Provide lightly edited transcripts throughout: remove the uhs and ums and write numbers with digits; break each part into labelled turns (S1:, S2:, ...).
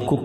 S1: کو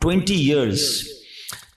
S1: 20 years,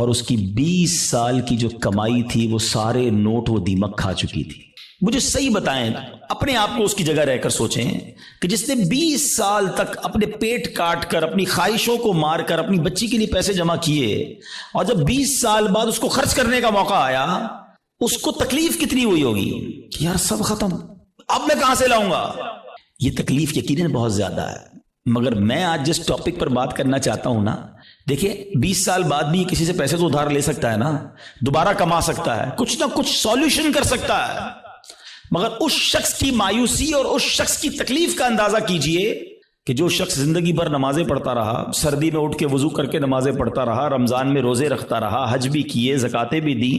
S1: اور اس کی 20 سال کی جو کمائی تھی وہ سارے نوٹ وہ دیمک کھا چکی تھی. مجھے صحیح بتائیں, اپنے آپ کو اس کی جگہ رہ کر سوچیں کہ جس نے 20 سال تک اپنے پیٹ کاٹ کر, اپنی خواہشوں کو مار کر اپنی بچی کے لیے پیسے جمع کیے, اور جب 20 سال بعد اس کو خرچ کرنے کا موقع آیا, اس کو تکلیف کتنی ہوئی ہوگی کہ یار سب ختم, اب میں کہاں سے لاؤں گا. یہ تکلیف یقیناً بہت زیادہ ہے. مگر میں آج جس ٹاپک پر بات کرنا چاہتا ہوں نا, دیکھیں 20 سال بعد بھی کسی سے پیسے تو ادھار لے سکتا ہے نا, دوبارہ کما سکتا ہے, کچھ نہ کچھ سولوشن کر سکتا ہے. مگر اس شخص کی مایوسی اور اس شخص کی تکلیف کا اندازہ کیجئے کہ جو شخص زندگی بھر نمازیں پڑھتا رہا, سردی میں اٹھ کے وضو کر کے نمازیں پڑھتا رہا, رمضان میں روزے رکھتا رہا, حج بھی کیے, زکاتیں بھی دی,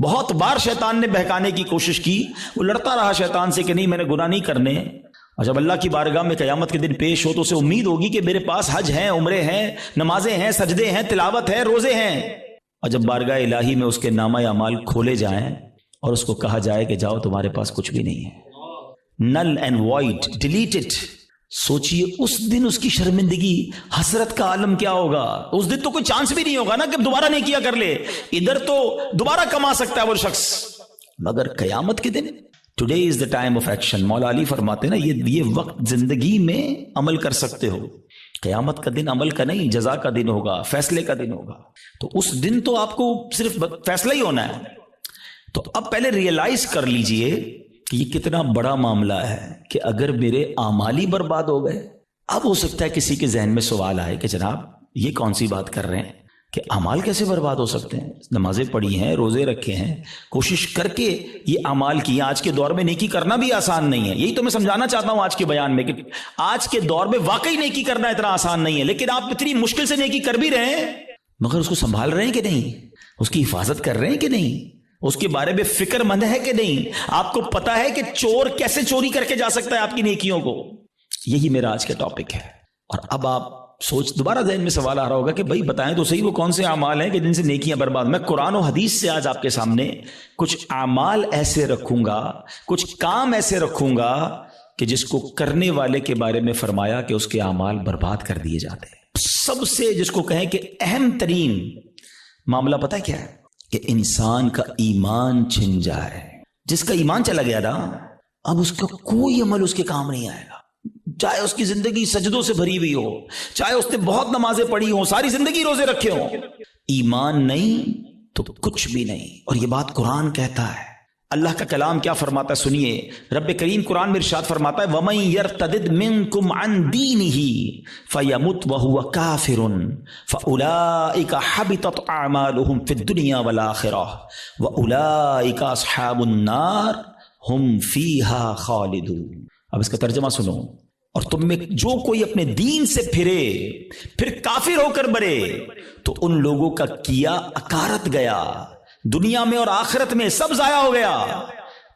S1: بہت بار شیطان نے بہکانے کی کوشش کی, وہ لڑتا رہا شیطان سے کہ نہیں میں نے گناہ نہیں کرنے. اور جب اللہ کی بارگاہ میں قیامت کے دن پیش ہو تو اسے امید ہوگی کہ میرے پاس حج ہیں, عمرے ہیں, نمازیں ہیں, سجدے ہیں, تلاوت ہے, روزے ہیں. اور جب بارگاہ الہی میں اس کے نامہ اعمال کھولے جائیں اور اس کو کہا جائے کہ جاؤ تمہارے پاس کچھ بھی نہیں ہے, null and void, delete it. سوچئے اس دن اس کی شرمندگی, حسرت کا عالم کیا ہوگا. اس دن تو کوئی چانس بھی نہیں ہوگا نا کہ دوبارہ نہیں کیا کر لے, ادھر تو دوبارہ کما سکتا ہے وہ شخص. مگر قیامت کے دن, today is the time of action. Maula Ali فرماتے نا یہ وقت زندگی میں عمل کر سکتے ہو, قیامت کا دن عمل کا نہیں, جزا کا دن ہوگا, فیصلے کا دن ہوگا. تو اس دن تو آپ کو صرف فیصلہ ہی ہونا ہے. تو اب پہلے ریئلائز کر لیجئے کہ یہ کتنا بڑا معاملہ ہے کہ اگر میرے اعمال ہی برباد ہو گئے. اب ہو سکتا ہے کسی کے ذہن میں سوال آئے کہ جناب یہ کون سی بات کر رہے ہیں کہ اعمال کیسے برباد ہو سکتے ہیں, نمازیں پڑھی ہیں, روزے رکھے ہیں, کوشش کر کے یہ اعمال کی. آج کے دور میں نیکی کرنا بھی آسان نہیں ہے. یہی تو میں سمجھانا چاہتا ہوں آج کے بیان میں کہ آج کے دور میں واقعی نیکی کرنا اتنا آسان نہیں ہے. لیکن آپ اتنی مشکل سے نیکی کر بھی رہے ہیں, مگر اس کو سنبھال رہے ہیں کہ نہیں, اس کی حفاظت کر رہے ہیں کہ نہیں, اس کے بارے میں فکر مند ہے کہ نہیں. آپ کو پتا ہے کہ چور کیسے چوری کر کے جا سکتا ہے آپ کی نیکیوں کو. یہی میرا آج کا ٹاپک ہے. اور اب آپ دوبارہ ذہن میں سوال آ رہا ہوگا کہ بھائی بتائیں تو صحیح وہ کون سے اعمال ہیں کہ جن سے نیکیاں برباد. میں قرآن و حدیث سے آج آپ کے سامنے کچھ اعمال ایسے رکھوں گا, کچھ کام ایسے رکھوں گا کہ جس کو کرنے والے کے بارے میں فرمایا کہ اس کے اعمال برباد کر دیے جاتے ہیں. سب سے جس کو کہیں کہ اہم ترین معاملہ پتہ کیا ہے کہ انسان کا ایمان چھن جائے. جس کا ایمان چلا گیا نا, اب اس کا کوئی عمل اس کے کام نہیں آئے گا. چاہے اس کی زندگی سجدوں سے بھری ہوئی ہو, چاہے اس نے بہت نمازیں پڑھی ہوں, ساری زندگی روزے رکھے ہوں, ایمان نہیں تو کچھ بھی نہیں. اور یہ بات قرآن کہتا ہے. اللہ کا کلام کیا فرماتا ہے سنیے. رب کریم قرآن میں ارشاد فرماتا ہے وَمَن يَرْتَدِدْ مِنْكُمْ عَنْ دِينِهِ فَيَمُتْ وَهُوَ كَافِرٌ فَأُولَئِكَ حَبِطَتْ أَعْمَالُهُمْ فِي الدُّنْيَا وَالْآخِرَةِ وَأُولَئِكَ أَصْحَابُ النَّارِ هُمْ فِيهَا خَالِدُونَ. اب اس کا ترجمہ سنو. اور تم میں جو کوئی اپنے دین سے پھرے, پھر کافر ہو کر مرے, تو ان لوگوں کا کیا اکارت گیا, دنیا میں اور آخرت میں سب ضائع ہو گیا,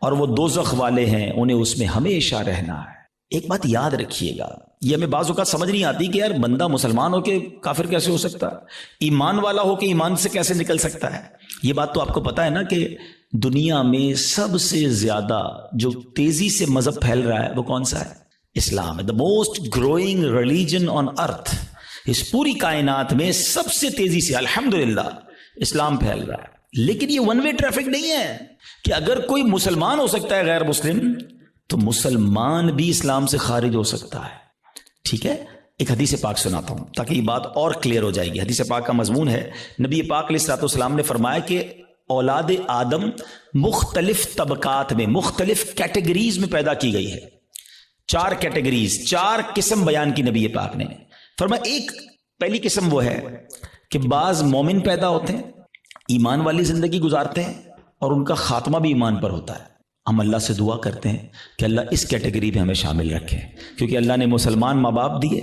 S1: اور وہ دوزخ والے ہیں, انہیں اس میں ہمیشہ رہنا ہے. ایک بات یاد رکھیے گا, یہ ہمیں بعض اوقات سمجھ نہیں آتی کہ یار بندہ مسلمان ہو کے کافر کیسے ہو سکتا ہے, ایمان والا ہو کے ایمان سے کیسے نکل سکتا ہے. یہ بات تو آپ کو پتا ہے نا کہ دنیا میں سب سے زیادہ جو تیزی سے مذہب پھیل رہا ہے وہ کون سا ہے؟ اسلام ہے. The most growing religion on earth. اس پوری کائنات میں سب سے تیزی سے الحمدللہ اسلام پھیل رہا ہے. لیکن یہ ون وے ٹریفک نہیں ہے کہ اگر کوئی مسلمان ہو سکتا ہے غیر مسلم, تو مسلمان بھی اسلام سے خارج ہو سکتا ہے. ٹھیک ہے, ایک حدیث پاک سناتا ہوں تاکہ یہ بات اور کلیئر ہو جائے گی. حدیث پاک کا مضمون ہے, نبی پاک علیہ الصلوۃ والسلام نے فرمایا کہ اولاد آدم مختلف طبقات میں, مختلف کیٹیگریز میں پیدا کی گئی ہے. 4 کیٹیگریز, 4 قسم بیان کی نبی پاک نے. فرمایا ایک پہلی قسم وہ ہے کہ بعض مومن پیدا ہوتے ہیں, ایمان والی زندگی گزارتے ہیں, اور ان کا خاتمہ بھی ایمان پر ہوتا ہے. ہم اللہ سے دعا کرتے ہیں کہ اللہ اس کیٹیگری میں ہمیں شامل رکھے, کیونکہ اللہ نے مسلمان ماں باپ دیے,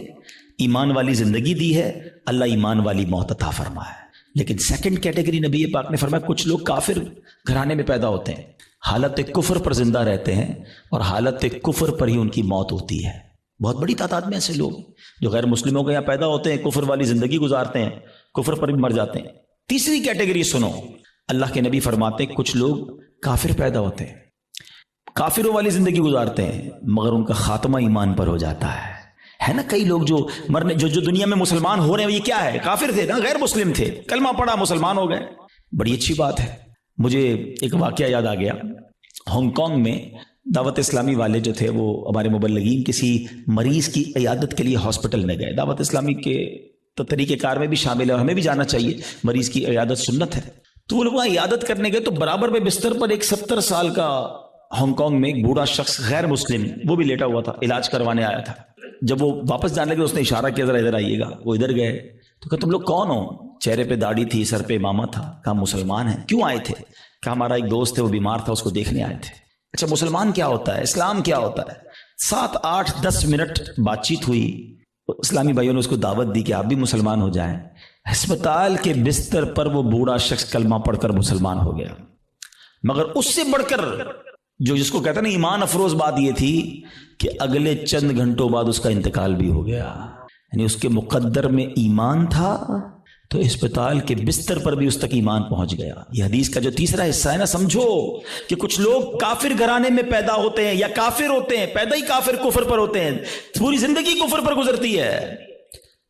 S1: ایمان والی زندگی دی ہے, اللہ ایمان والی موت عطا فرمایا ہے. لیکن سیکنڈ کیٹیگری نبی پاک نے فرمایا کچھ لوگ کافر گھرانے میں پیدا ہوتے ہیں, حالت کفر پر زندہ رہتے ہیں, اور حالت کفر پر ہی ان کی موت ہوتی ہے. بہت بڑی تعداد میں ایسے لوگ جو غیر مسلموں کے یہاں پیدا ہوتے ہیں, کفر والی زندگی گزارتے ہیں, کفر پر بھی مر جاتے ہیں. تیسری کیٹیگری سنو, اللہ کے نبی فرماتے ہیں کچھ لوگ کافر پیدا ہوتے ہیں, کافروں والی زندگی گزارتے ہیں, مگر ان کا خاتمہ ایمان پر ہو جاتا ہے. ہے نا کئی لوگ جو مرنے جو دنیا میں مسلمان ہو رہے ہیں, یہ کیا ہے؟ کافر تھے نا, غیر مسلم تھے, کلمہ پڑھا مسلمان ہو گئے, بڑی اچھی بات ہے. مجھے ایک واقعہ یاد آ گیا. ہانگ کانگ میں دعوت اسلامی والے جو تھے وہ ہمارے مبلغین کسی مریض کی عیادت کے لیے ہاسپٹل میں گئے. دعوت اسلامی کے تو طریقہ کار میں بھی شامل ہے اور ہمیں بھی جانا چاہیے, مریض کی عیادت سنت ہے. تو وہ لوگ وہاں عیادت کرنے گئے تو برابر میں بستر پر ایک 70 سال کا ہانگ کانگ میں ایک بوڑھا شخص غیر مسلم وہ بھی لیٹا ہوا تھا, علاج کروانے آیا تھا. جب وہ واپس جانے لگے اس نے اشارہ کیا ذرا ادھر آئیے گا. وہ ادھر گئے تو کہا تم لوگ کون ہو؟ چہرے پہ داڑھی تھی, سر پہ امامہ تھا. کہا مسلمان ہیں. کیوں آئے تھے؟ کہا ہمارا ایک دوست ہے وہ بیمار تھا اس کو دیکھنے آئے تھے. اچھا مسلمان کیا ہوتا ہے, اسلام کیا ہوتا ہے؟ 7 8 10 منٹ بات چیت ہوئی. اسلامی بھائیوں نے اس کو دعوت دی کہ آپ بھی مسلمان ہو جائیں. ہسپتال کے بستر پر وہ بوڑھا شخص کلمہ پڑھ کر مسلمان ہو گیا. مگر اس سے بڑھ کر جو جس کو کہتا نا ایمان افروز بات یہ تھی کہ اگلے چند گھنٹوں بعد اس کا انتقال بھی ہو گیا. یعنی اس کے مقدر میں ایمان تھا تو اسپتال کے بستر پر بھی اس تک ایمان پہنچ گیا. یہ حدیث کا جو تیسرا حصہ ہے نا, سمجھو کہ کچھ لوگ کافر گھرانے میں پیدا ہوتے ہیں یا کافر ہوتے ہیں, پیدا ہی کافر کفر پر ہوتے ہیں, پوری زندگی کفر پر گزرتی ہے,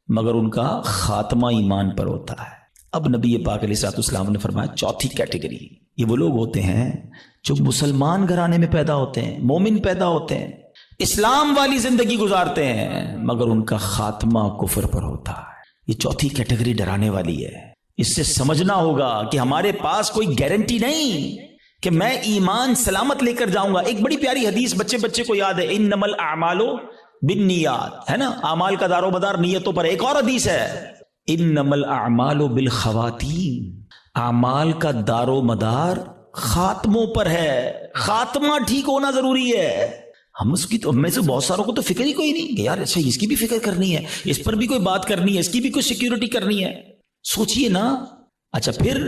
S1: مگر ان کا خاتمہ ایمان پر ہوتا ہے. اب نبی پاک علیہ الصلوۃ والسلام نے فرمایا چوتھی کیٹیگری یہ وہ لوگ ہوتے ہیں جو مسلمان گھرانے میں پیدا ہوتے ہیں, مومن پیدا ہوتے ہیں, اسلام والی زندگی گزارتے ہیں, مگر ان کا خاتمہ کفر پر ہوتا ہے. یہ چوتھی کیٹیگری ڈرانے والی ہے. اس سے سمجھنا ہوگا کہ ہمارے پاس کوئی گارنٹی نہیں کہ میں ایمان سلامت لے کر جاؤں گا. ایک بڑی پیاری حدیث بچے کو یاد ہے, انما الاعمال بالنیات, ہے نا, اعمال کا دار و مدار نیتوں پر. ایک اور حدیث ہے انما الاعمال بالخواتیم, اعمال کا دار و مدار خاتموں پر ہے. خاتمہ ٹھیک ہونا ضروری ہے. ہم اس کی تو میں سے بہت ساروں کو تو فکر ہی کوئی نہیں کہ یار اچھا اس کی بھی فکر کرنی ہے, اس پر بھی کوئی بات کرنی ہے, اس کی بھی کوئی سیکیورٹی کرنی ہے. سوچئے نا. اچھا پھر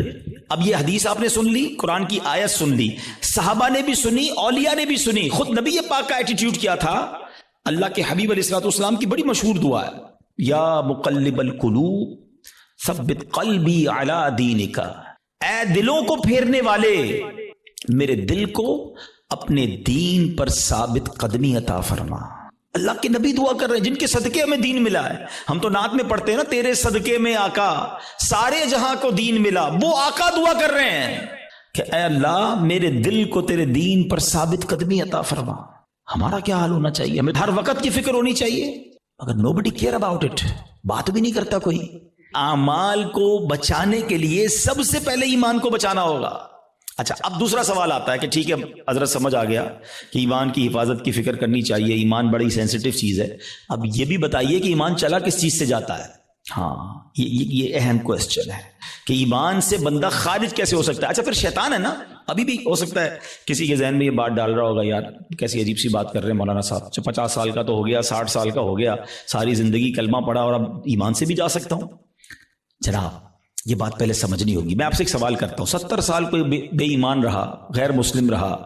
S1: اب یہ حدیث آپ نے سن لی, قرآن کی آیت سن لی, صحابہ نے بھی سنی, اولیاء نے بھی سنی, خود نبی پاک کا ایٹیٹیوڈ کیا تھا. اللہ کے حبیب علیہ الصلوۃ والسلام کی بڑی مشہور دعا ہے, یا مقلب القلوب ثبت قلبی علی دینک, اے دلوں کو پھیرنے والے میرے دل کو اپنے دین پر ثابت قدمی عطا فرما. اللہ کے نبی دعا کر رہے ہیں جن کے صدقے ہمیں دین ملا ہے. ہم تو نعت میں پڑھتے ہیں نا, تیرے صدقے میں آقا سارے جہاں کو دین ملا. وہ آقا دعا کر رہے ہیں کہ اے اللہ میرے دل کو تیرے دین پر ثابت قدمی عطا فرما. ہمارا کیا حال ہونا چاہیے؟ ہمیں ہر وقت کی فکر ہونی چاہیے, مگر nobody care about it, بات بھی نہیں کرتا کوئی. اعمال کو بچانے کے لیے سب سے پہلے ایمان کو بچانا ہوگا. اچھا اب دوسرا سوال آتا ہے کہ ٹھیک ہے حضرت سمجھ آ گیا کہ ایمان کی حفاظت کی فکر کرنی چاہیے, ایمان بڑی سینسیٹیو چیز ہے. اب یہ بھی بتائیے کہ ایمان چلا کس چیز سے جاتا ہے؟ ہاں یہ اہم کوسچن ہے کہ ایمان سے بندہ خارج کیسے ہو سکتا ہے. اچھا پھر شیطان ہے نا, ابھی بھی ہو سکتا ہے کسی کے ذہن میں یہ بات ڈال رہا ہوگا یار کیسی عجیب سی بات کر رہے ہیں مولانا صاحب, 50 سال کا تو ہو گیا, 60 سال کا ہو گیا, ساری زندگی کلمہ پڑھا اور اب ایمان سے بھی جا سکتا ہوں. جناب یہ بات پہلے سمجھنی ہوگی. میں آپ سے ایک سوال کرتا ہوں, 70 سال کوئی بے ایمان رہا, غیر مسلم رہا,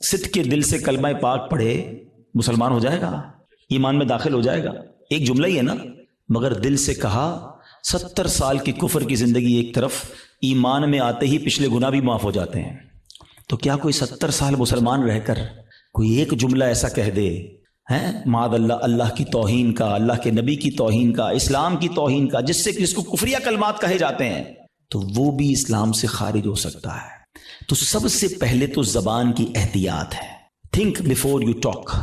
S1: صدق کے دل سے کلمہ پاک پڑھے, مسلمان ہو جائے گا, ایمان میں داخل ہو جائے گا. ایک جملہ ہی ہے نا, مگر دل سے کہا 70 سال کی کفر کی زندگی ایک طرف, ایمان میں آتے ہی پچھلے گناہ بھی معاف ہو جاتے ہیں. تو کیا کوئی 70 سال مسلمان رہ کر کوئی ایک جملہ ایسا کہہ دے ہیں معاذ اللہ, اللہ کی توہین کا, اللہ کے نبی کی توہین کا, اسلام کی توہین کا, جس کو کفریہ کلمات کہے جاتے ہیں, تو وہ بھی اسلام سے خارج ہو سکتا ہے. تو سب سے پہلے تو زبان کی احتیاط ہے. تھنک بیفور یو ٹاک,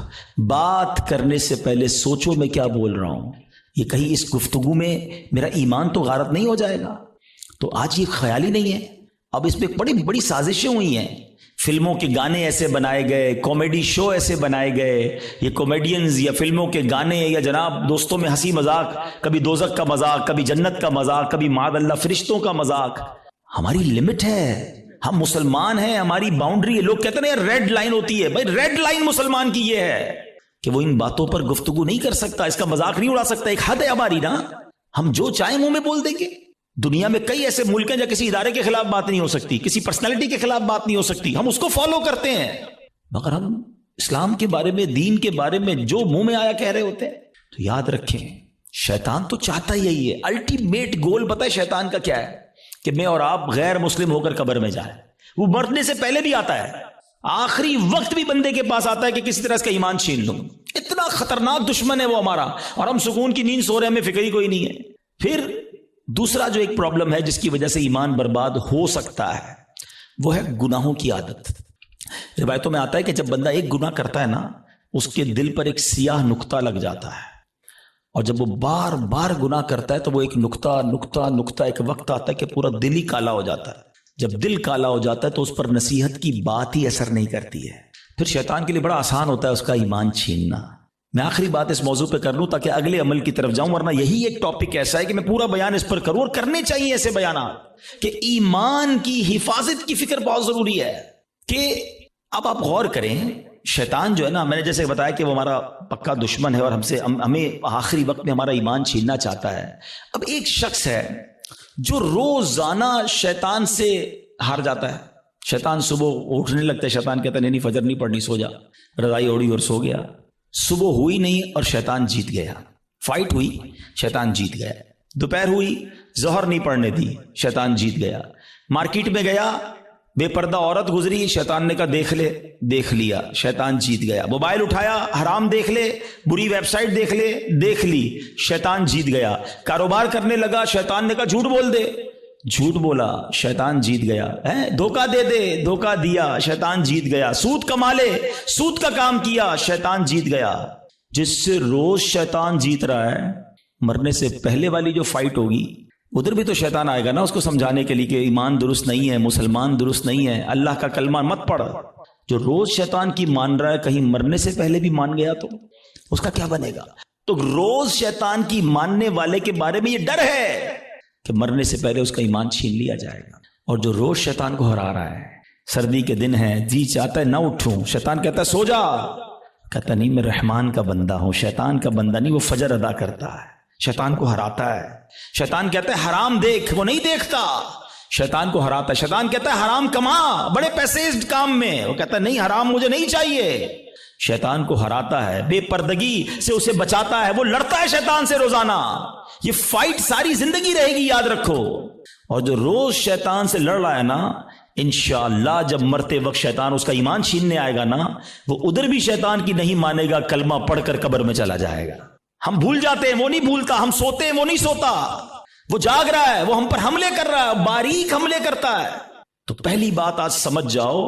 S1: بات کرنے سے پہلے سوچو میں کیا بول رہا ہوں, یہ کہیں اس گفتگو میں میرا ایمان تو غارت نہیں ہو جائے گا. تو آج یہ خیال ہی نہیں ہے. اب اس پہ بڑی بڑی سازشیں ہوئی ہیں, فلموں کے گانے ایسے بنائے گئے, کامیڈی شو ایسے بنائے گئے, یہ کامیڈینز یا فلموں کے گانے یا جناب دوستوں میں ہنسی مذاق, کبھی دوزخ کا مذاق, کبھی جنت کا مذاق, کبھی معاذ اللہ فرشتوں کا مذاق. ہماری لمٹ ہے, ہم مسلمان ہیں, ہماری باؤنڈری ہے. لوگ کہتے ہیں یار ریڈ لائن ہوتی ہے, بھائی ریڈ لائن مسلمان کی یہ ہے کہ وہ ان باتوں پر گفتگو نہیں کر سکتا, اس کا مذاق نہیں اڑا سکتا. ایک حد ہے ہماری نا, ہم جو چاہیں منہ میں بول دیں گے. دنیا میں کئی ایسے ملک ہیں جہاں کسی ادارے کے خلاف بات نہیں ہو سکتی, کسی پرسنالٹی کے خلاف بات نہیں ہو سکتی, ہم اس کو فالو کرتے ہیں. مگر ہم اسلام کے بارے میں, دین کے بارے میں جو منہ میں آیا کہہ رہے ہوتے ہیں. تو یاد رکھیں شیطان تو چاہتا ہی یہی ہے. الٹیمیٹ گول پتہ ہے شیطان کا کیا ہے؟ کہ میں اور آپ غیر مسلم ہو کر قبر میں جائیں. وہ مرنے سے پہلے بھی آتا ہے, آخری وقت بھی بندے کے پاس آتا ہے کہ کسی طرح اس کا ایمان چھین لوں. اتنا خطرناک دشمن ہے وہ ہمارا, اور ہم سکون کی نیند سو رہے ہیں, ہمیں فکر ہی کوئی نہیں ہے. پھر دوسرا جو ایک پرابلم ہے جس کی وجہ سے ایمان برباد ہو سکتا ہے وہ ہے گناہوں کی عادت. روایتوں میں آتا ہے کہ جب بندہ ایک گناہ کرتا ہے نا اس کے دل پر ایک سیاہ نقطہ لگ جاتا ہے, اور جب وہ بار بار گناہ کرتا ہے تو وہ ایک نقطہ ایک وقت آتا ہے کہ پورا دل ہی کالا ہو جاتا ہے. جب دل کالا ہو جاتا ہے تو اس پر نصیحت کی بات ہی اثر نہیں کرتی ہے. پھر شیطان کے لیے بڑا آسان ہوتا ہے اس کا ایمان چھیننا. میں آخری بات اس موضوع پہ کر لوں تاکہ اگلے عمل کی طرف جاؤں, ورنہ یہی ایک ٹاپک ایسا ہے کہ میں پورا بیان اس پر کروں, اور کرنے چاہیے ایسے بیانات کہ ایمان کی حفاظت کی فکر بہت ضروری ہے. کہ اب آپ غور کریں, شیطان جو ہے نا, میں نے جیسے بتایا کہ وہ ہمارا پکا دشمن ہے اور ہمیں آخری وقت میں ہمارا ایمان چھیننا چاہتا ہے. اب ایک شخص ہے جو روزانہ شیطان سے ہار جاتا ہے. شیطان صبح اٹھنے لگتا ہے, شیطان کہتا ہے نہیں فجر نہیں پڑھنی, سو جا, رضائی اوڑی اور سو گیا. صبح ہوئی نہیں اور شیطان جیت گیا. فائٹ ہوئی, شیطان جیت گیا. دوپہر ہوئی, ظہر نہیں پڑھنے دی, شیطان جیت گیا. مارکیٹ میں گیا, بے پردہ عورت گزری, شیطان نے کہا دیکھ لے, دیکھ لیا, شیطان جیت گیا. موبائل اٹھایا, حرام دیکھ لے, بری ویب سائٹ دیکھ لے, دیکھ لی, شیطان جیت گیا. کاروبار کرنے لگا, شیطان نے کہا جھوٹ بول دے, جھوٹ بولا, شیطان جیت گیا. دھوکہ دے دے, دھوکہ دیا, شیطان جیت گیا. سود کما لے, سود کا کام کیا, شیطان جیت گیا. جس سے روز شیطان جیت رہا ہے, مرنے سے پہلے والی جو فائٹ ہوگی ادھر بھی تو شیطان آئے گا نا اس کو سمجھانے کے لیے کہ ایمان درست نہیں ہے, مسلمان درست نہیں ہے, اللہ کا کلمہ مت پڑھ. جو روز شیطان کی مان رہا ہے, کہیں مرنے سے پہلے بھی مان گیا تو اس کا کیا بنے گا؟ تو روز شیطان کی ماننے والے کے بارے میں یہ ڈر ہے کہ مرنے سے پہلے اس کا ایمان چھین لیا جائے گا. اور جو روز شیطان کو ہرا رہا ہے, سردی کے دن ہے, جی چاہتا ہے نہ اٹھوں, شیطان کہتا ہے سو جا, کہتا نہیں میں رحمان کا بندہ ہوں, شیطان کا بندہ نہیں, وہ فجر ادا کرتا ہے, شیطان کو ہراتا ہے. شیطان کہتا ہے حرام دیکھ, وہ نہیں دیکھتا, شیطان کو ہراتا ہے. شیطان کہتا ہے حرام کما, بڑے پیسے اس کام میں, وہ کہتا ہے نہیں حرام مجھے نہیں چاہیے. شیطان کو ہراتا ہے, بے پردگی سے اسے بچاتا ہے, وہ لڑتا ہے شیطان سے روزانہ. یہ فائٹ ساری زندگی رہے گی, یاد رکھو. اور جو روز شیطان سے لڑ رہا ہے نا, انشاءاللہ جب مرتے وقت شیطان اس کا ایمان چھیننے آئے گا نا, وہ ادھر بھی شیطان کی نہیں مانے گا, کلمہ پڑھ کر قبر میں چلا جائے گا. ہم بھول جاتے ہیں, وہ نہیں بھولتا. ہم سوتے ہیں, وہ نہیں سوتا. وہ جاگ رہا ہے, وہ ہم پر حملے کر رہا ہے, باریک حملے کرتا ہے. تو پہلی بات آج سمجھ جاؤ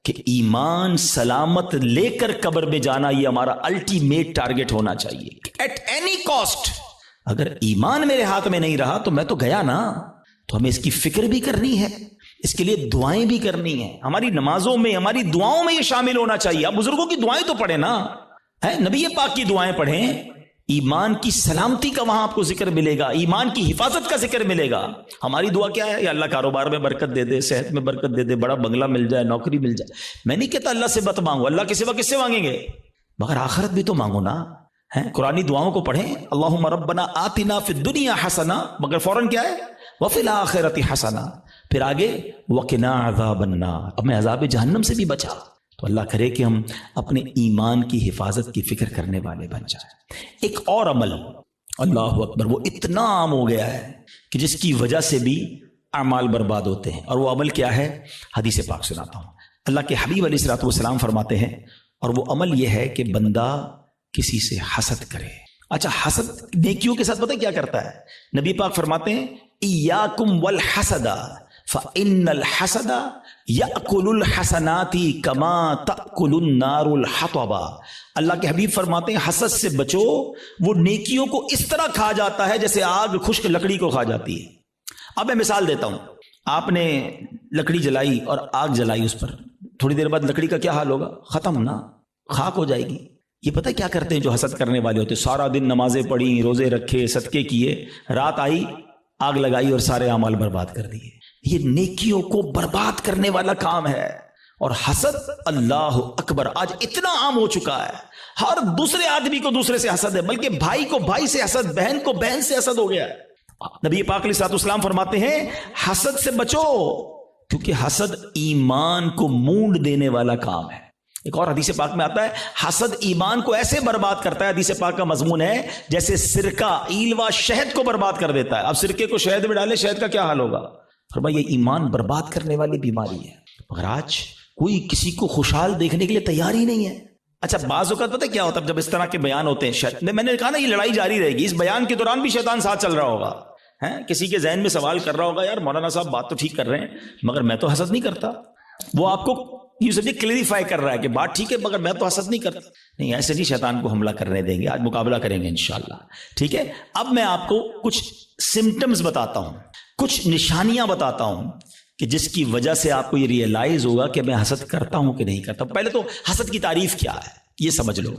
S1: کہ ایمان سلامت لے کر قبر میں جانا یہ ہمارا الٹیمیٹ ٹارگٹ ہونا چاہیے ایٹ اینی کاسٹ. اگر ایمان میرے ہاتھ میں نہیں رہا تو میں تو گیا نا. تو ہمیں اس کی فکر بھی کرنی ہے, اس کے لیے دعائیں بھی کرنی ہیں. ہماری نمازوں میں, ہماری دعاؤں میں یہ شامل ہونا چاہیے. آپ بزرگوں کی دعائیں تو پڑھیں نا, نبی پاک کی دعائیں پڑھیں. ایمان کی سلامتی کا وہاں آپ کو ذکر ملے گا, ایمان کی حفاظت کا ذکر ملے گا. ہماری دعا کیا ہے؟ یا اللہ کاروبار میں برکت دے دے, صحت میں برکت دے دے, بڑا بنگلہ مل جائے, نوکری مل جائے. میں نہیں کہتا اللہ سے مت مانگو, اللہ کے سوا کس سے مانگیں گے؟ مگر آخرت بھی تو مانگو نا. قرآنی دعاؤں کو پڑھیں, اللہم ربنا آتنا فی الدنیا حسنہ, مگر فوراً کیا ہے؟ وفی الآخرۃ حسنہ. پھر آگے وقنا عذاب النار, اب میں عذاب جہنم سے بھی بچا. تو اللہ کرے کہ ہم اپنے ایمان کی حفاظت کی فکر کرنے والے بن جائیں. ایک اور عمل, اللہ اکبر, وہ اتنا عام ہو گیا ہے کہ جس کی وجہ سے بھی اعمال برباد ہوتے ہیں. اور وہ عمل کیا ہے؟ حدیث پاک سناتا ہوں. اللہ کے حبیب علیہ الصلوۃ والسلام فرماتے ہیں, اور وہ عمل یہ ہے کہ بندہ کسی سے حسد کرے. اچھا, حسد نیکیوں کے ساتھ پتہ کیا کرتا ہے؟ نبی پاک فرماتے ہیں ایاکم والحسد فإن الحسد یأکل الحسنات کما تأکل النار الحطب. اللہ کے حبیب فرماتے ہیں حسد سے بچو, وہ نیکیوں کو اس طرح کھا جاتا ہے جیسے آگ خشک لکڑی کو کھا جاتی ہے. اب میں مثال دیتا ہوں. آپ نے لکڑی جلائی اور آگ جلائی اس پر, تھوڑی دیر بعد لکڑی کا کیا حال ہوگا؟ ختم نا, خاک ہو جائے گی. یہ پتہ کیا کرتے ہیں جو حسد کرنے والے ہوتے؟ سارا دن نمازیں پڑھی, روزے رکھے, صدقے کیے, رات آئی آگ لگائی اور سارے اعمال برباد کر دیے. یہ نیکیوں کو برباد کرنے والا کام ہے. اور حسد, اللہ اکبر, آج اتنا عام ہو چکا ہے. ہر دوسرے آدمی کو دوسرے سے حسد ہے, بلکہ بھائی کو بھائی سے حسد, بہن کو بہن سے حسد ہو گیا ہے. نبی پاک علیہ الصلوۃ والسلام فرماتے ہیں حسد سے بچو, کیونکہ حسد ایمان کو مونڈ دینے والا کام ہے. ایک اور حدیث پاک میں آتا ہے حسد ایمان کو ایسے برباد کرتا ہے, حدیث پاک کا مضمون ہے, جیسے سرکہ ایلوا شہد کو برباد کر دیتا ہے. اب سرکے کو شہد میں ڈالے, شہد کا کیا حال ہوگا؟ فرمایا یہ ایمان برباد کرنے والی بیماری ہے. مگر آج کوئی کسی کو خوشحال دیکھنے کے لیے تیار ہی نہیں ہے. اچھا, بعض اوقات پتہ کیا ہوتا ہے جب اس طرح کے بیان ہوتے ہیں, میں نے کہا نا یہ لڑائی جاری رہے گی, اس بیان کے دوران بھی شیطان ساتھ چل رہا ہوگا. ہیں. کسی کے ذہن میں سوال کر رہا ہوگا یار مولانا صاحب بات تو ٹھیک کر رہے ہیں مگر میں تو حسد نہیں کرتا. وہ آپ کو یہ سمجھے کلیریفائی کر رہا ہے کہ بات ٹھیک ہے مگر میں تو حسد نہیں کرتا. نہیں، ایسے نہیں شیطان کو حملہ کرنے دیں گے. آج مقابلہ کریں گے انشاءاللہ. ٹھیک ہے. اب میں آپ کو کچھ سمٹمز بتاتا ہوں، کچھ نشانیاں بتاتا ہوں کہ جس کی وجہ سے آپ کو یہ ریئلائز ہوگا کہ میں حسد کرتا ہوں کہ نہیں کرتا. پہلے تو حسد کی تعریف کیا ہے یہ سمجھ لو.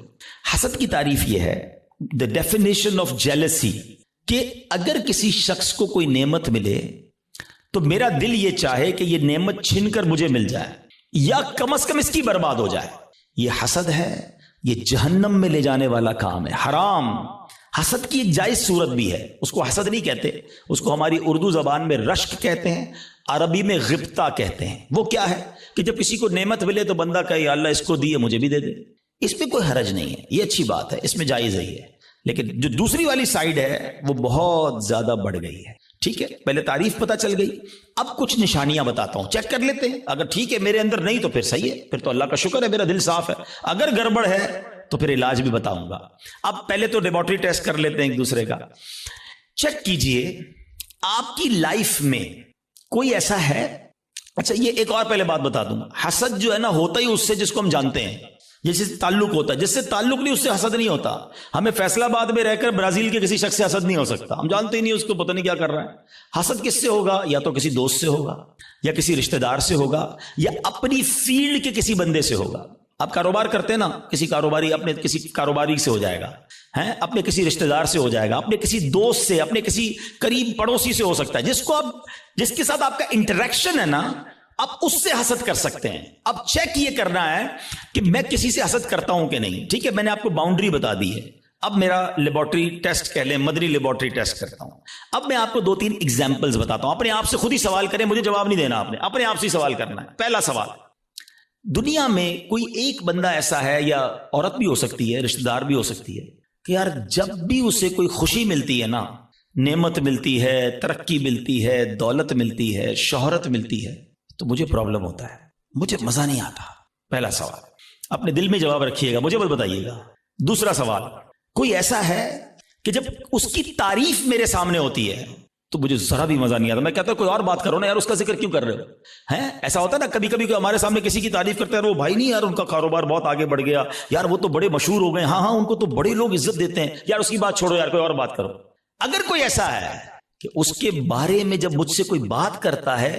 S1: حسد کی تعریف یہ ہے، the definition of jealousy، کہ اگر کسی شخص کو کوئی نعمت ملے تو میرا دل یہ چاہے کہ یہ نعمت چھن کر مجھے مل جائے یا کم از کم اس کی برباد ہو جائے. یہ حسد ہے. یہ جہنم میں لے جانے والا کام ہے، حرام. حسد کی ایک جائز صورت بھی ہے، اس کو حسد نہیں کہتے، اس کو ہماری اردو زبان میں رشک کہتے ہیں، عربی میں غبطہ کہتے ہیں. وہ کیا ہے کہ جب کسی کو نعمت ملے تو بندہ کہے یا اللہ اس کو دیے مجھے بھی دے دے. اس میں کوئی حرج نہیں ہے، یہ اچھی بات ہے، اس میں جائز ہے. لیکن جو دوسری والی سائیڈ ہے وہ بہت زیادہ بڑھ گئی ہے. ٹھیک ہے، پہلے تعریف پتہ چل گئی. اب کچھ نشانیاں بتاتا ہوں، چیک کر لیتے ہیں. اگر ٹھیک ہے میرے اندر نہیں تو پھر صحیح ہے، پھر تو اللہ کا شکر ہے میرا دل صاف ہے. اگر گڑبڑ ہے تو پھر علاج بھی بتاؤں گا. اب پہلے تو لیبارٹری ٹیسٹ کر لیتے ہیں ایک دوسرے کا. چیک کیجئے آپ کی لائف میں کوئی ایسا ہے. اچھا یہ ایک اور پہلے بات بتا دوں، حسد جو ہے نا ہوتا ہی اس سے جس کو ہم جانتے ہیں، جس سے تعلق ہوتا ہے. جس سے تعلق نہیں اس سے حسد نہیں ہوتا. ہمیں فیصلہ آباد میں رہ کر برازیل کے کسی شخص سے حسد نہیں ہو سکتا، ہم جانتے ہی نہیں اس کو، پتہ نہیں کیا کر رہا ہے. حسد کس سے ہوگا؟ یا تو کسی دوست سے ہوگا، یا کسی رشتہ دار سے ہوگا، یا اپنی فیلڈ کے کسی بندے سے ہوگا. آپ کاروبار کرتے ہیں نا، کسی کاروباری اپنے کسی کاروباری سے ہو جائے گا، ہیں اپنے کسی رشتہ دار سے ہو جائے گا، اپنے کسی دوست سے، اپنے کسی قریب پڑوسی سے ہو سکتا ہے، جس کو آپ جس کے ساتھ آپ کا انٹریکشن ہے نا، آپ اس سے حسد کر سکتے ہیں. اب چیک یہ کرنا ہے کہ میں کسی سے حسد کرتا ہوں کہ نہیں. ٹھیک ہے، میں نے آپ کو باؤنڈری بتا دی ہے. اب میرا لیبارٹری ٹیسٹ کہہ لیں، مدنی لیبارٹری ٹیسٹ کرتا ہوں. اب میں آپ کو 2-3 ایگزامپلز بتاتا ہوں. اپنے آپ سے خود ہی سوال کریں، مجھے جواب نہیں دینا، آپ نے اپنے آپ سے ہی سوال کرنا ہے. پہلا سوال، دنیا میں کوئی ایک بندہ ایسا ہے، یا عورت بھی ہو سکتی ہے، رشتہ دار بھی ہو سکتی ہے، کہ یار جب بھی اسے کوئی خوشی ملتی ہے نا، نعمت ملتی ہے، ترقی ملتی ہے، دولت ملتی ہے، شہرت ملتی ہے، تو مجھے پرابلم ہوتا ہے، مجھے مزہ نہیں آتا. پہلا سوال اپنے دل میں جواب رکھیے گا، مجھے بس بتائیے گا. دوسرا سوال، کوئی ایسا ہے کہ جب اس کی تعریف میرے سامنے ہوتی ہے تو مجھے ذرا بھی مزہ نہیں آتا. میں کہتا ہوں کوئی اور بات کرو نا یار، اس کا ذکر کیوں کر رہے ہو؟ ہیں ایسا ہوتا ہے نا کبھی کبھی، ہمارے سامنے کسی کی تعریف کرتے ہیں، وہ بھائی نہیں یار ان کا کاروبار بہت آگے بڑھ گیا، یار وہ تو بڑے مشہور ہو گئے، ہاں ہاں ان کو تو بڑے لوگ عزت دیتے ہیں، یار اس کی بات چھوڑو یار، کوئی اور بات کرو. اگر کوئی ایسا ہے کہ اس کے بارے میں جب مجھ سے کوئی بات کرتا ہے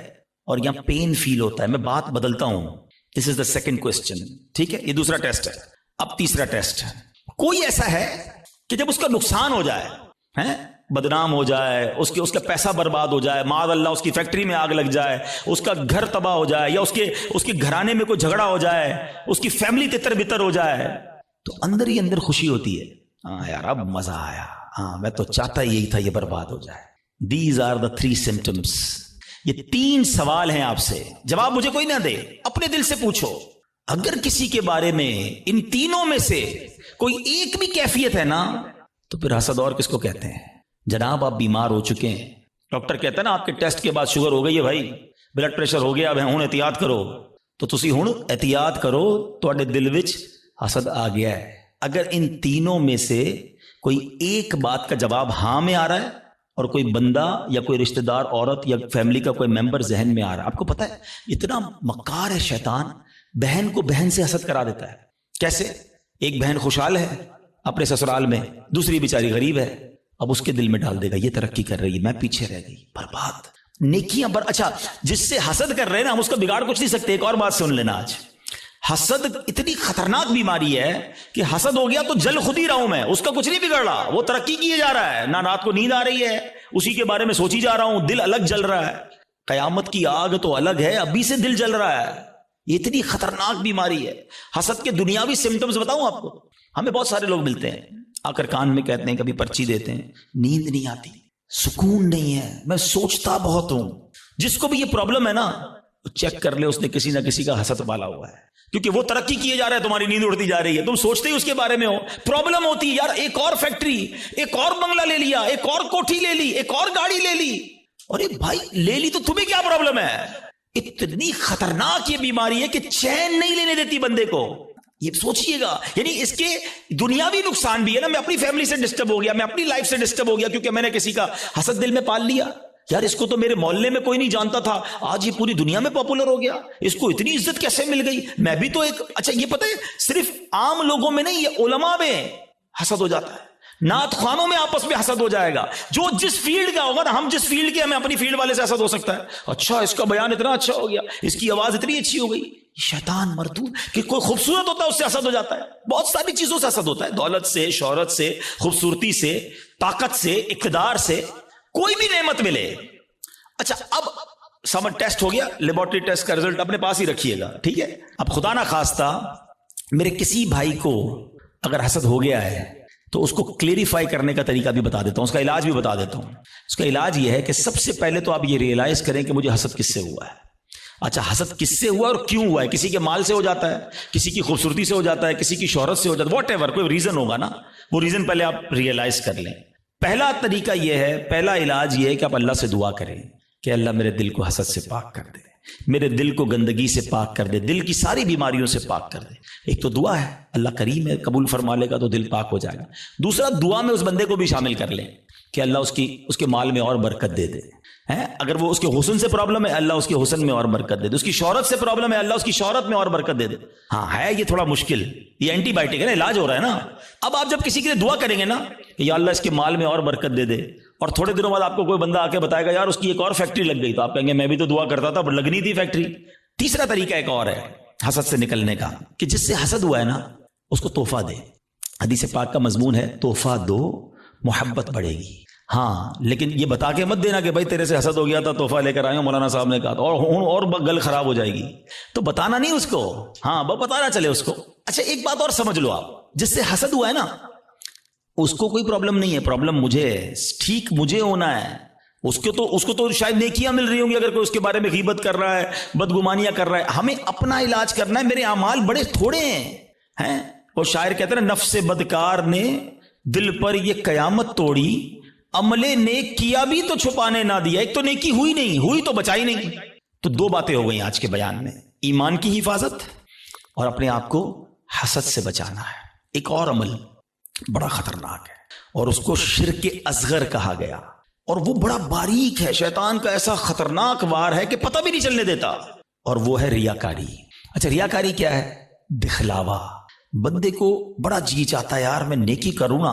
S1: اور یہاں پین فیل ہوتا ہے، میں بات بدلتا ہوں. دس از دا سیکنڈ کوسچن. ٹھیک ہے، یہ دوسرا ٹیسٹ ہے. اب تیسرا ٹیسٹ ہے، کوئی ایسا ہے کہ جب اس کا نقصان ہو جائے، ہیں بدنام ہو جائے، اس کا پیسہ برباد ہو جائے، معاذ اللہ اس کی فیکٹری میں آگ لگ جائے، اس کا گھر تباہ ہو جائے، یا اس کے گھرانے میں کوئی جھگڑا ہو جائے، اس کی فیملی تتر بتر ہو جائے، تو اندر ہی اندر خوشی ہوتی ہے، ہاں یار اب مزہ آیا، ہاں میں تو چاہتا یہی تھا یہ برباد ہو جائے. These are the 3 symptoms. یہ 3 سوال ہیں آپ سے، جواب مجھے کوئی نہ دے، اپنے دل سے پوچھو. اگر کسی کے بارے میں ان تینوں میں سے کوئی ایک بھی کیفیت ہے نا، تو پھر حسد اور کس کو کہتے ہیں؟ جناب آپ بیمار ہو چکے ہیں، ڈاکٹر کہتا ہے نا آپ کے ٹیسٹ کے بعد شوگر ہو گئی ہے بھائی، بلڈ پریشر ہو گیا، اب ہن احتیاط کرو، تو تسی ہن احتیاط کرو، تواڈے دل وچ حسد آ گیا ہے. اگر ان تینوں میں سے کوئی ایک بات کا جواب ہاں میں آ رہا ہے، اور کوئی بندہ یا کوئی رشتہ دار عورت یا فیملی کا کوئی ممبر ذہن میں آ رہا ہے، آپ کو پتا ہے اتنا مکار ہے شیطان، بہن کو بہن سے حسد کرا دیتا ہے. کیسے؟ ایک بہن خوشحال ہے اپنے سسرال میں، دوسری بیچاری غریب ہے، اب اس کے دل میں ڈال دے گا یہ ترقی کر رہی ہے، میں پیچھے رہ گئی، برباد. نیکیاں اچھا جس سے حسد کر رہے ہیں نا، ہم اس کا بگاڑ کچھ نہیں سکتے. ایک اور بات سن لینا، آج حسد اتنی خطرناک بیماری ہے کہ حسد ہو گیا تو جل خود ہی رہا ہوں میں، اس کا کچھ نہیں بگڑ رہا، وہ ترقی کیے جا رہا ہے، نہ رات کو نیند آ رہی ہے، اسی کے بارے میں سوچی جا رہا ہوں، دل الگ جل رہا ہے. قیامت کی آگ تو الگ ہے، ابھی سے دل جل رہا ہے. یہ اتنی خطرناک بیماری ہے. حسد کے دنیاوی سمٹمز بتاؤں آپ کو، ہمیں بہت سارے لوگ ملتے ہیں، آ کر کان میں کہتے ہیں، کبھی پرچی دیتے ہیں، نیند نہیں آتی، سکون نہیں ہے، میں سوچتا بہت ہوں. جس کو بھی یہ پرابلم ہے نا، چیک کر لے اس نے کسی نہ کسی کا حسد پالا ہوا ہے، کیونکہ وہ ترقی کیے جا رہا ہے، تمہاری نیند اڑتی جا رہی ہے، تم سوچتے ہی اس کے بارے میں ہو. پرابلم ہوتی ہے یار، ایک اور فیکٹری، ایک اور بنگلہ لے لیا، ایک اور کوٹھی لے لی، ایک اور گاڑی لے لی. ارے بھائی لے لی تو تمہیں کیا پرابلم ہے؟ اتنی خطرناک یہ بیماری ہے کہ چین نہیں لینے دیتی بندے کو. یہ سوچئے گا، یعنی اس کے دنیاوی نقصان بھی ہے نا، میں اپنی فیملی سے ڈسٹرب ہو گیا، میں اپنی لائف سے ڈسٹرب ہو گیا کیونکہ میں نے کسی کا حسد دل میں پال لیا. یار اس کو تو میرے محلے میں کوئی نہیں جانتا تھا، آج یہ پوری دنیا میں پاپولر ہو گیا، اس کو اتنی عزت کیسے مل گئی، میں بھی تو ایک. اچھا یہ پتہ ہے صرف عام لوگوں میں نہیں، یہ علماء میں حسد ہو جاتا ہے، نعت خوانوں میں آپس میں حسد ہو جائے گا. جو جس فیلڈ کا ہوگا نا، ہم جس فیلڈ کے، ہمیں اپنی فیلڈ والے سے حسد ہو سکتا ہے. اچھا اس کا بیان اتنا اچھا ہو گیا، اس کی آواز اتنی اچھی ہو گئی. شیطان مردود کہ کوئی خوبصورت ہوتا ہے اس سے حسد ہو جاتا ہے، بہت ساری چیزوں سے حسد ہوتا ہے، دولت سے، شہرت سے، خوبصورتی سے، طاقت سے، اقتدار سے، کوئی بھی نعمت ملے. اچھا اب سمر ٹیسٹ ہو گیا، لیبورٹری ٹیسٹ کا رزلٹ اپنے پاس ہی رکھیے گا، ٹھیک ہے. اب خدا نہ خواستہ میرے کسی بھائی کو اگر حسد ہو گیا ہے تو اس کو کلیریفائی کرنے کا طریقہ بھی بتا دیتا ہوں، اس کا علاج بھی بتا دیتا ہوں. اس کا علاج یہ ہے کہ سب سے پہلے تو آپ یہ ریئلائز کریں کہ مجھے حسد کس سے ہوا ہے. اچھا حسد کس سے ہوا اور کیوں ہوا ہے؟ کسی کے مال سے ہو جاتا ہے، کسی کی خوبصورتی سے ہو جاتا ہے، کسی کی شہرت سے ہو جاتا ہے، واٹ ایور کوئی ریزن ہوگا نا، وہ ریزن پہلے آپ ریئلائز کر لیں. پہلا طریقہ یہ ہے، پہلا علاج یہ ہے کہ آپ اللہ سے دعا کریں کہ اللہ میرے دل کو حسد سے پاک کر دے، میرے دل کو گندگی سے پاک کر دے، دل کی ساری بیماریوں سے پاک کر دے. ایک تو دعا ہے، اللہ کریم ہے، قبول فرما لے گا تو دل پاک ہو جائے گا. دوسرا دعا میں اس بندے کو بھی شامل کر لیں کہ اللہ اس کے مال میں اور برکت دے دے. اگر وہ اس کے حسن سے پرابلم ہے، اللہ اس کے حسن میں اور برکت دے دے. اس کی شہرت سے پرابلم ہے، اللہ اس کی شہرت میں اور برکت دے دے. ہاں ہے یہ تھوڑا مشکل، یہ اینٹی بائیوٹک ہے نا، علاج ہو رہا ہے نا. اب آپ جب کسی کے لیے دعا کریں گے نا کہ یا اللہ اس کے مال میں اور برکت دے دے، اور تھوڑے دنوں بعد آپ کو کوئی بندہ آ کے بتائے گا یار اس کی ایک اور فیکٹری لگ گئی، تو آپ کہیں گے میں بھی تو دعا کرتا تھا پر لگنی تھی فیکٹری. تیسرا طریقہ ایک اور ہے حسد سے نکلنے کا، کہ جس سے حسد ہوا ہے نا اس کو تحفہ دے. حدیث پاک کا مضمون ہے تحفہ دو محبت بڑھے گی. ہاں لیکن یہ بتا کے مت دینا کہ بھائی تیرے سے حسد ہو گیا تھا تحفہ لے کر آئے ہوں، مولانا صاحب نے کہا اور گل خراب ہو جائے گی، تو بتانا نہیں اس کو. ہاں بتانا چلے اس کو. اچھا ایک بات اور سمجھ لو آپ، جس سے حسد ہوا ہے نا اس کو کوئی پرابلم نہیں ہے، پرابلم مجھے ہے، ٹھیک مجھے ہونا ہے. اس کو تو شاید نیکیاں مل رہی ہوں گی اگر کوئی اس کے بارے میں غیبت کر رہا ہے، بدگمانیاں کر رہا ہے. ہمیں اپنا علاج کرنا ہے. میرے اعمال بڑے تھوڑے ہیں. وہ شاعر کہتے ہیں نفس بدکار نے دل پر یہ قیامت توڑی، عمل نیک کیا بھی تو چھپانے نہ دیا. ایک تو نیکی ہوئی نہیں، ہوئی تو بچائی نہیں. تو دو باتیں ہو گئی آج کے بیان میں، ایمان کی حفاظت اور اپنے آپ کو حسد سے بچانا ہے. ایک اور عمل بڑا خطرناک ہے اور اس کو شرک اصغر کہا گیا، اور وہ بڑا باریک ہے، شیطان کا ایسا خطرناک وار ہے کہ پتہ بھی نہیں چلنے دیتا، اور وہ ہے ریاکاری. اچھا ریاکاری کیا ہے؟ دکھلاوا. بندے کو بڑا جی چاہتا ہے یار میں نیکی کروں نا،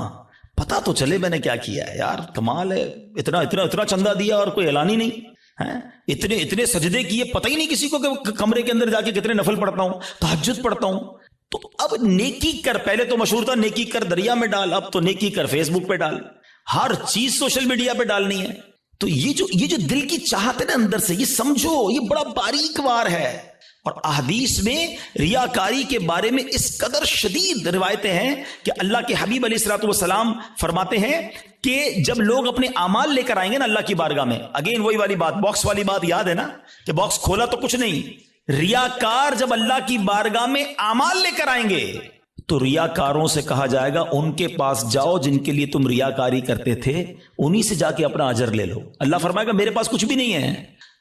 S1: پتا تو چلے میں نے کیا کیا ہے، یار کمال ہے، اتنا چندہ دیا اور کوئی اعلان ہی نہیں، اتنے سجدے کیے، پتہ ہی نہیں کسی کو کہ کمرے کے اندر جا کے کتنے نفل پڑھتا ہوں، تہجد پڑھتا ہوں. تو اب نیکی کر، پہلے تو مشہور تھا نیکی کر دریا میں ڈال، اب تو نیکی کر فیس بک پہ ڈال، ہر چیز سوشل میڈیا پہ ڈالنی ہے. تو یہ جو دل کی چاہت ہے نا اندر سے، یہ سمجھو یہ بڑا باریک وار ہے. اور احادیث میں ریاکاری کے بارے میں اس قدر شدید روایتیں ہیں کہ اللہ کے حبیب علیہ الصلوۃ والسلام فرماتے ہیں کہ جب لوگ اپنے اعمال لے کر آئیں گے نا اللہ کی بارگاہ میں، اگین وہی والی بات، باکس والی بات یاد ہے نا کہ باکس کھولا تو کچھ نہیں. ریاکار جب اللہ کی بارگاہ میں اعمال لے کر آئیں گے تو ریاکاروں سے کہا جائے گا ان کے پاس جاؤ جن کے لیے تم ریاکاری کرتے تھے، انہی سے جا کے اپنا اجر لے لو. اللہ فرمائے گا میرے پاس کچھ بھی نہیں ہے،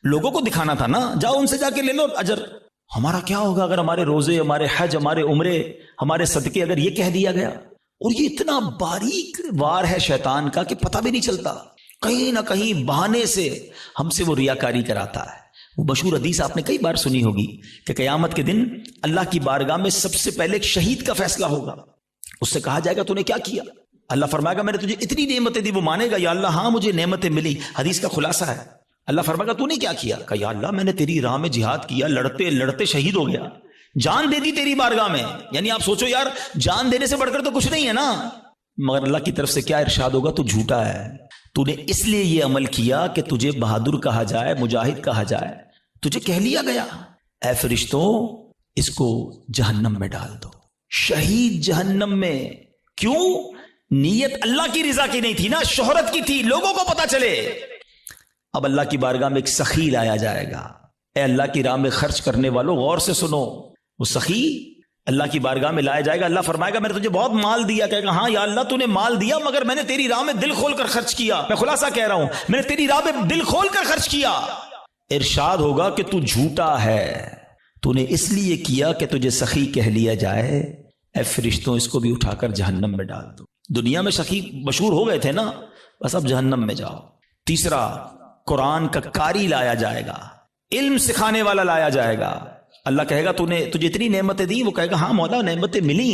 S1: لوگوں کو دکھانا تھا نا، جاؤ ان سے جا کے لے لو اجر. ہمارا کیا ہوگا اگر ہمارے روزے، ہمارے حج، ہمارے عمرے، ہمارے صدقے اگر یہ کہہ دیا گیا؟ اور یہ اتنا باریک وار ہے شیطان کا کہ پتہ بھی نہیں چلتا، کہیں نہ کہیں بہانے سے ہم سے وہ ریاکاری کراتا ہے. وہ مشہور حدیث آپ نے کئی بار سنی ہوگی کہ قیامت کے دن اللہ کی بارگاہ میں سب سے پہلے ایک شہید کا فیصلہ ہوگا. اس سے کہا جائے گا تو نے کیا کیا؟ اللہ فرمائے گا میں نے تجھے اتنی نعمتیں دی. وہ مانے گا یا اللہ ہاں مجھے نعمتیں ملی. حدیث کا خلاصہ ہے اللہ فرمائے گا تو نے کیا کیا؟ کہا یا اللہ میں نے تیری راہ میں جہاد کیا، لڑتے لڑتے شہید ہو گیا، جان دے دی تیری بارگاہ میں. یعنی آپ سوچو یار جان دینے سے بڑھ کر تو کچھ نہیں ہے نا. مگر اللہ کی طرف سے کیا ارشاد ہوگا؟ تو جھوٹا ہے، تو نے اس لیے یہ عمل کیا کہ تجھے بہادر کہا جائے، مجاہد کہا جائے، تجھے کہہ لیا گیا اے فرشتوں اس کو جہنم میں ڈال دو. شہید جہنم میں. کیوں؟ نیت اللہ کی رضا کی نہیں تھی نا، شہرت کی تھی، لوگوں کو پتا چلے. اب اللہ کی بارگاہ میں ایک سخی لایا جائے گا. اے اللہ کی راہ میں خرچ کرنے والوں غور سے سنو. وہ سخی اللہ کی بارگاہ میں لایا جائے گا. اللہ فرمائے گا میں نے تجھے بہت مال دیا. کہے گا ہاں یا اللہ تو نے مال دیا مگر میں نے تیری راہ میں دل کھول کر خرچ کیا. میں خلاصہ کہہ رہا ہوں میں نے تیری راہ میں دل کھول کر خرچ کیا. ارشاد ہوگا کہ تو جھوٹا ہے، تو نے اس لیے کیا کہ تجھے سخی کہہ لیا جائے، اے فرشتوں اس کو بھی اٹھا کر جہنم میں ڈال دو۔ دنیا میں سخی مشہور ہو گئے تھے نا، بس اب جہنم میں جاؤ۔ تیسرا، قرآن کا قاری لایا جائے گا، علم سکھانے والا لایا جائے گا۔ اللہ کہے گا تجھے اتنی نعمتیں دی، وہ کہے گا ہاں مولا نعمتیں ملی،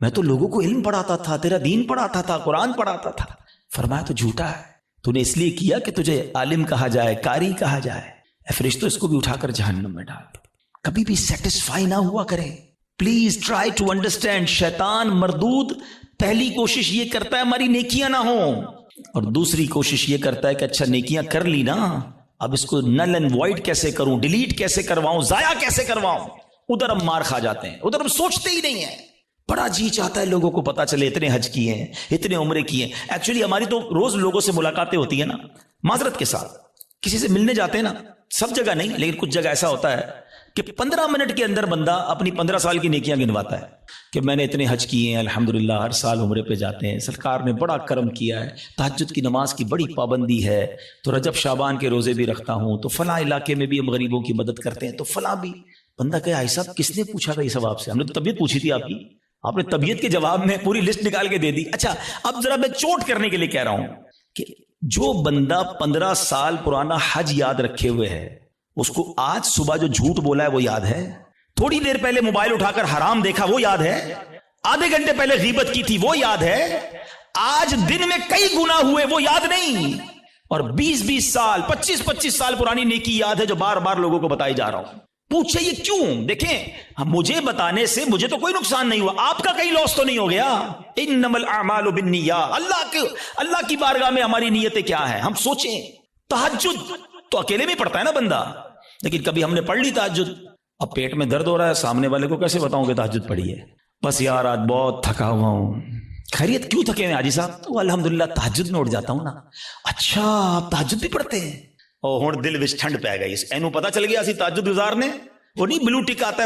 S1: میں تو لوگوں کو علم پڑھاتا تھا، تیرا دین پڑھاتا تھا، قرآن پڑھاتا تھا۔ فرمایا تو جھوٹا ہے، تو نے اس لیے کیا کہ تجھے عالم کہا جائے، قاری کہا جائے۔ اے فرشتوں اس کو بھی اٹھا کر جہنم میں ڈال دو۔ کبھی بھی سیٹسفائی نہ ہوا کریں، پلیز ٹرائی ٹو انڈرسٹینڈ۔ شیطان مردود پہلی کوشش یہ کرتا ہے ہماری نیکیاں نہ ہوں، اور دوسری کوشش یہ کرتا ہے کہ اچھا نیکیاں کر لی نا، اب اس کو نل اینڈ وائڈ کیسے کروں، ڈیلیٹ کیسے کرواؤں، ضائع کیسے کرواؤں۔ ادھر ہم مار کھا جاتے ہیں، ادھر ہم سوچتے ہی نہیں ہیں۔ بڑا جی چاہتا ہے لوگوں کو پتا چلے اتنے حج کیے ہیں، اتنے عمرے کیے ہیں۔ ایکچولی ہماری تو روز لوگوں سے ملاقاتیں ہوتی ہیں نا، معذرت کے ساتھ کسی سے ملنے جاتے ہیں نا، سب جگہ نہیں لیکن کچھ جگہ ایسا ہوتا ہے کہ 15 منٹ کے اندر بندہ اپنی 15 سال کی نیکیاں گنواتا ہے کہ میں نے اتنے حج کیے ہیں، الحمدللہ ہر سال عمرے پہ جاتے ہیں، سرکار نے بڑا کرم کیا ہے، تہجد کی نماز کی بڑی پابندی ہے، تو رجب شعبان کے روزے بھی رکھتا ہوں، تو فلاں علاقے میں بھی ہم غریبوں کی مدد کرتے ہیں، تو فلاں بھی۔ بندہ کہے آئی صاحب کس نے پوچھا تھا یہ سب آپ سے؟ ہم نے تو طبیعت پوچھی تھی آپ کی، آپ نے طبیعت کے جواب میں پوری لسٹ نکال کے دے دی۔ اچھا اب ذرا میں چوٹ کرنے کے لیے کہہ رہا ہوں کہ جو بندہ 15 سال پرانا حج یاد رکھے ہوئے ہے، اس کو آج صبح جو جھوٹ بولا ہے وہ یاد ہے؟ تھوڑی دیر پہلے موبائل اٹھا کر حرام دیکھا وہ یاد ہے؟ آدھے گھنٹے پہلے غیبت کی تھی وہ یاد ہے؟ آج دن میں کئی گناہ ہوئے وہ یاد نہیں، اور 20 سال 25 سال پرانی نیکی یاد ہے جو بار بار لوگوں کو بتائی جا رہا ہوں۔ پوچھے یہ کیوں؟ دیکھیں مجھے بتانے سے مجھے تو کوئی نقصان نہیں ہوا، آپ کا کہیں لاس تو نہیں ہو گیا۔ انما الاعمال بالنیات، اللہ کی بارگاہ میں ہماری نیتیں کیا ہیں؟ ہم سوچیں تہجد تو اکیلے میں پڑھتا ہے نا بندہ، لیکن کبھی ہم نے پڑھ لی تہجد، اب پیٹ میں درد ہو رہا ہے، سامنے والے کو کیسے بتاؤں کہ تہجد پڑھی ہے؟ بس یار آج بہت تھکا ہوا ہوں۔ خیریت کیوں تھکے ہوئے حاجی صاحب؟ تو الحمدللہ تہجد میں اٹھ جاتا ہوں نا۔ اچھا آپ تہجد بھی پڑھتے ہیں؟ اور ہن دل وچ ٹھنڈ پی گئی، اینو پتہ چل گیا اسی تہجد گزارنے، وہ نہیں بلو ٹک آتا ہے